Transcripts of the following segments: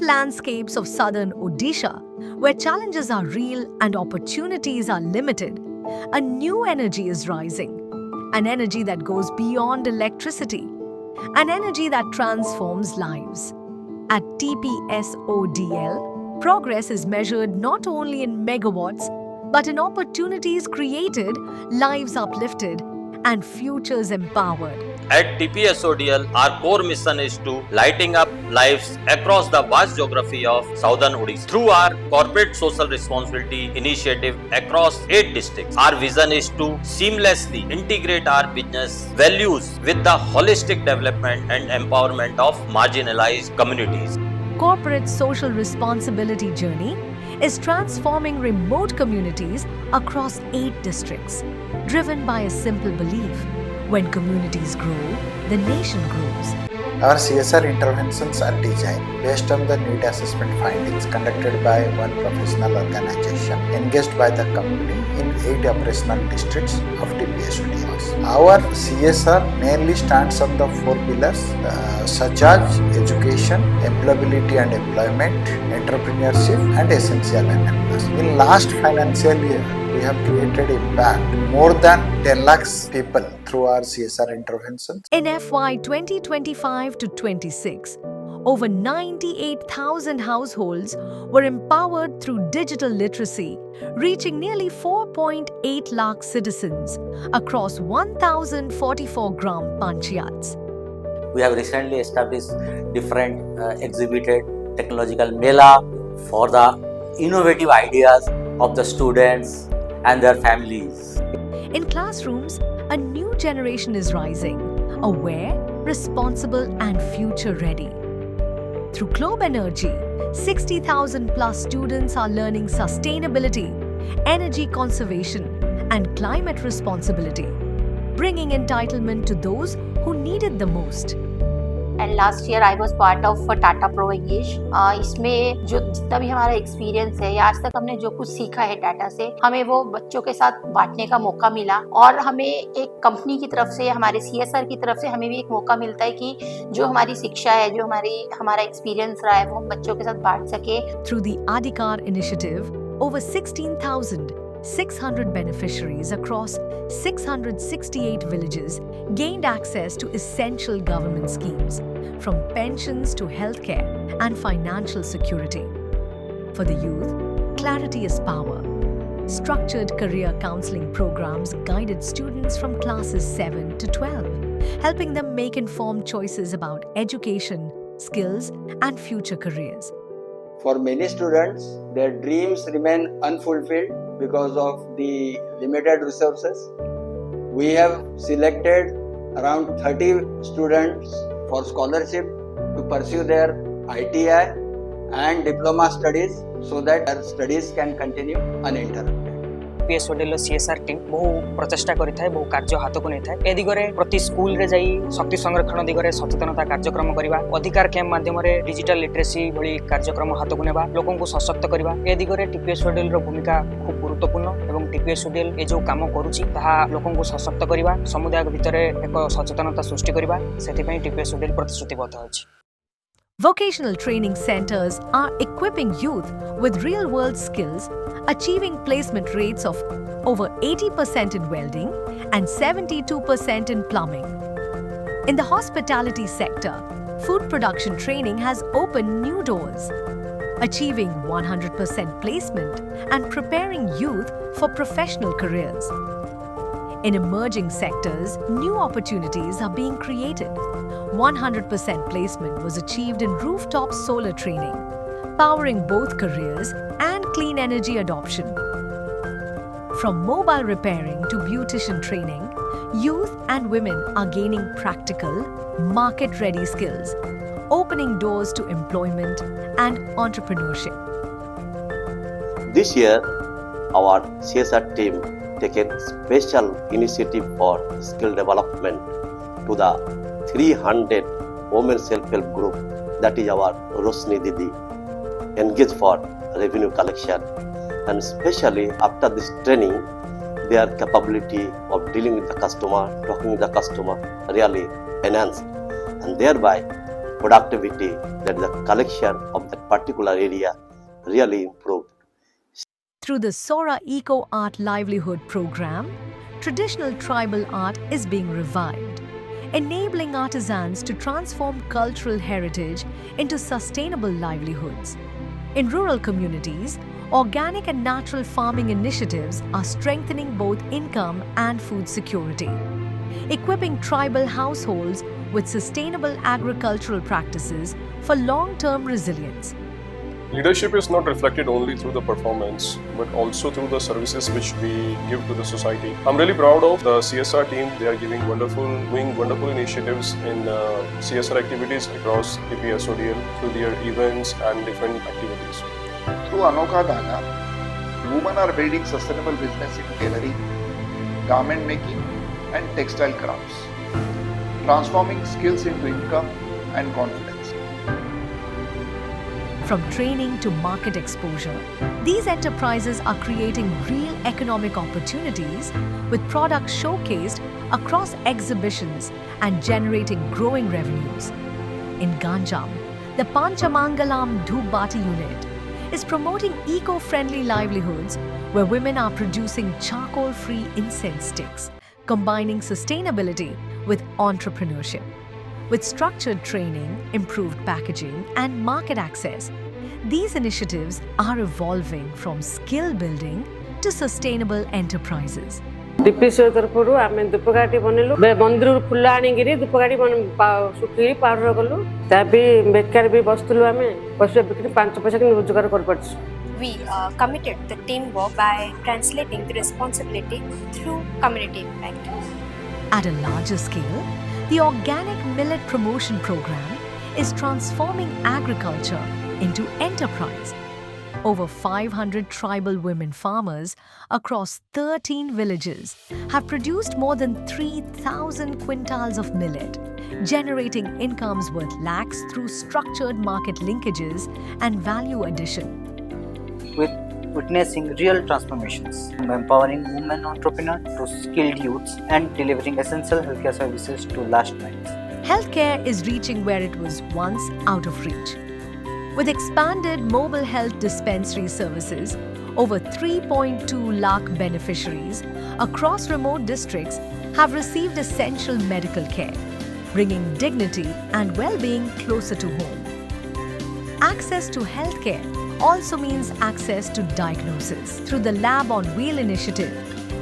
landscapes of southern Odisha, where challenges are real and opportunities are limited, a new energy is rising. An energy that goes beyond electricity. An energy that transforms lives. At TPSODL, progress is measured not only in megawatts, but in opportunities created, lives uplifted, and futures empowered. At TPSODL, our core mission is to lighting up lives across the vast geography of Southern Odisha. Through our corporate social responsibility initiative across 8 districts, our vision is to seamlessly integrate our business values with the holistic development and empowerment of marginalized communities. Corporate social responsibility journey is transforming remote communities across 8 districts, driven by a simple belief: when communities grow, the nation grows. Our CSR interventions are designed based on the need assessment findings conducted by one professional organization engaged by the company in 8 operational districts of TPSODL. Our CSR mainly stands on the 4 pillars such as education, employability and employment, entrepreneurship and essential enablers. In last financial year, we have created impact more than 10 lakhs people through our CSR interventions. In FY 2025 to 26, over 98,000 households were empowered through digital literacy, reaching nearly 4.8 lakh citizens across 1,044 gram panchayats. We have recently established different exhibited technological mela for the innovative ideas of the students and their families. In classrooms, a new generation is rising, aware, responsible and future-ready. Through Globe Energy, 60,000 plus students are learning sustainability, energy conservation and climate responsibility, bringing entitlement to those who need it the most. And last year I was part of Tata pro engage. इसमें जो जितना भी हमारा experience है या आज तक हमने जो कुछ सीखा है टाटा से, हमें वो बच्चों के साथ बांटने का मौका मिला और हमें एक कंपनी की तरफ से, हमारे सीएसआर की तरफ से हमें भी एक मौका मिलता है कि जो हमारी शिक्षा है, जो हमारा एक्सपीरियंस रहा है, वो हम बच्चों के साथ बांट सके। Through the Adhikar initiative, over 16,600 beneficiaries across 668 villages gained access to essential government schemes, from pensions to healthcare and financial security. For the youth, clarity is power. Structured career counseling programs guided students from classes 7 to 12, helping them make informed choices about education, skills, and future careers. For many students, their dreams remain unfulfilled because of the limited resources. We have selected around 30 students for scholarship to pursue their ITI and diploma studies so that their studies can continue uninterrupted. TPSODL CSR team बहु प्रचेषा करिथाय, बहु कार्य हाथ को नहीं ए दिगरे प्रति school रे जाई शक्ति संरक्षण दिगरे सचेतनता कार्यक्रम करिबा, अधिकार कैम्प माध्यम रे डिजिटल लिटरेसी भली कार्यक्रम हाथ को नेबा, लोकन को सशक्त करिबा, ए दिगरे TPSODL रो भूमिका खूब गुरुत्वपूर्ण एवं TPSODL ए जो काम करूची ताहा लोकन को सशक्त करिबा, समुदाय भितरे एक सचेतनता सृष्टि करिबा, सेति पई TPSODL प्रतिश्रुतिबद्ध अछि। Vocational training centers are equipping youth with real-world skills, achieving placement rates of over 80% in welding and 72% in plumbing. In the hospitality sector, food production training has opened new doors, achieving 100% placement and preparing youth for professional careers. In emerging sectors, new opportunities are being created. 100% placement was achieved in rooftop solar training, powering both careers and clean energy adoption. From mobile repairing to beautician training, youth and women are gaining practical, market-ready skills, opening doors to employment and entrepreneurship. This year, our CSR team taken special initiative for skill development to the 300 women self-help group, that is our Rosni Didi, engaged for revenue collection, and especially after this training, their capability of dealing with the customer, talking with the customer really enhanced, and thereby productivity, that the collection of that particular area really improved. Through the Sora Eco Art Livelihood Program, traditional tribal art is being revived, enabling artisans to transform cultural heritage into sustainable livelihoods. In rural communities, organic and natural farming initiatives are strengthening both income and food security, equipping tribal households with sustainable agricultural practices for long-term resilience. Leadership is not reflected only through the performance, but also through the services which we give to the society. I'm really proud of the CSR team. They are doing wonderful initiatives in CSR activities across TPSODL through their events and different activities. Through Anokha Dhaga, women are building sustainable business in tailoring, garment making, and textile crafts, transforming skills into income and confidence. From training to market exposure, these enterprises are creating real economic opportunities with products showcased across exhibitions and generating growing revenues. In Ganjam, the Panchamangalam Dhupbati unit is promoting eco-friendly livelihoods where women are producing charcoal-free incense sticks, combining sustainability with entrepreneurship. With structured training, improved packaging, and market access, these initiatives are evolving from skill building to sustainable enterprises. DPSO तरफरु आमे धूपकाठी बनेलु मंदिर full आनिगिरी धूपकाठी सुखी powder कलु ताबी बेकार भी बस्तलु आमे पैसा बिक्री 5 पैसा के रोजगार कर परछु. We committed the teamwork by translating the responsibility through community impact. At a larger scale, the Organic Millet Promotion Program is transforming agriculture into enterprise. Over 500 tribal women farmers across 13 villages have produced more than 3,000 quintals of millet, generating incomes worth lakhs through structured market linkages and value addition. With witnessing real transformations, empowering women entrepreneurs to skilled youths and delivering essential healthcare services to last miles. Healthcare is reaching where it was once out of reach. With expanded mobile health dispensary services, over 3.2 lakh beneficiaries across remote districts have received essential medical care, bringing dignity and well-being closer to home. Access to healthcare also means access to diagnosis. Through the Lab on Wheel initiative,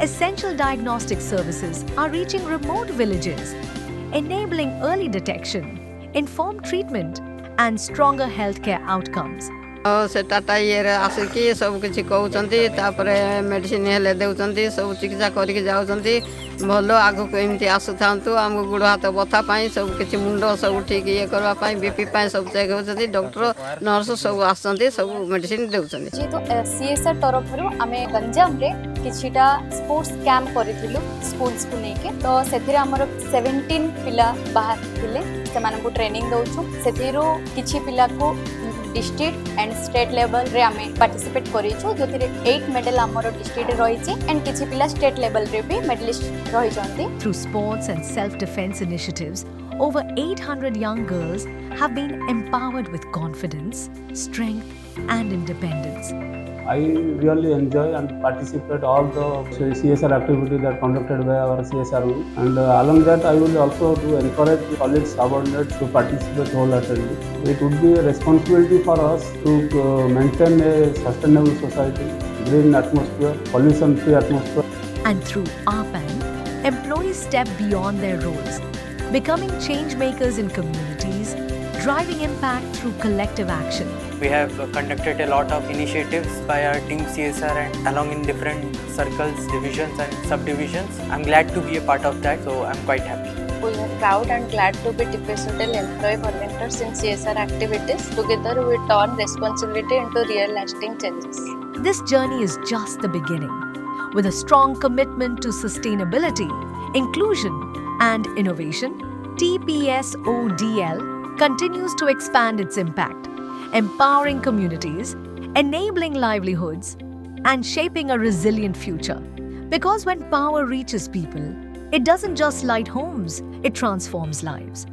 essential diagnostic services are reaching remote villages, enabling early detection, informed treatment, and stronger healthcare outcomes. से टाटा ये आसिकी सब किछि कहउचंती तापरे medicine हेले देउचंती सब चिकित्सा करिके जाउचंती भलो आगो को एमती आसुथांतु हमको गुड़ हाथ बथा पाई सब किछि मुंडो सब ठीक ये करबा पाई बीपी पाई सब चेक होचंती डॉक्टर नर्स सब आसचंती सब मेडिसिन देउचंती. जे तो सीएसआर तरफरु आमे गंजाम रे किछिटा स्पोर्ट्स कैंप करिथिलु स्कूल्स को नेके तो सेथिरे हमर 17 पिला बाहर थिले से मानको ट्रेनिंग दउछु सेथिरो किछि पिला को डिस्ट्रिक्ट एंड स्टेट लेवल रे आमे पार्टिसिपेट करिछु जोथिरे 8 मेडल हमर डिस्ट्रिक्ट रहिछि एंड किछि पिला स्टेट लेवल रे भी medallist रहिजंती. Through sports and self-defense initiatives, over 800 young girls have been empowered with confidence, strength, and independence. I really enjoy and participate all the CSR activities that conducted by our CSR wing. And along that, I will also to encourage the college subordinates to participate wholeheartedly. It would be a responsibility for us to maintain a sustainable society, green atmosphere, pollution-free atmosphere. And through ARPAN, employees step beyond their roles, becoming change makers in communities, driving impact through collective action. We have conducted a lot of initiatives by our team CSR and along in different circles, divisions and subdivisions. I'm glad to be a part of that, so I'm quite happy. We are proud and glad to be TPSODL employee volunteers in CSR activities. Together we turn responsibility into real lasting changes. This journey is just the beginning. With a strong commitment to sustainability, inclusion and innovation, TPSODL continues to expand its impact, empowering communities, enabling livelihoods, and shaping a resilient future. Because when power reaches people, it doesn't just light homes, it transforms lives.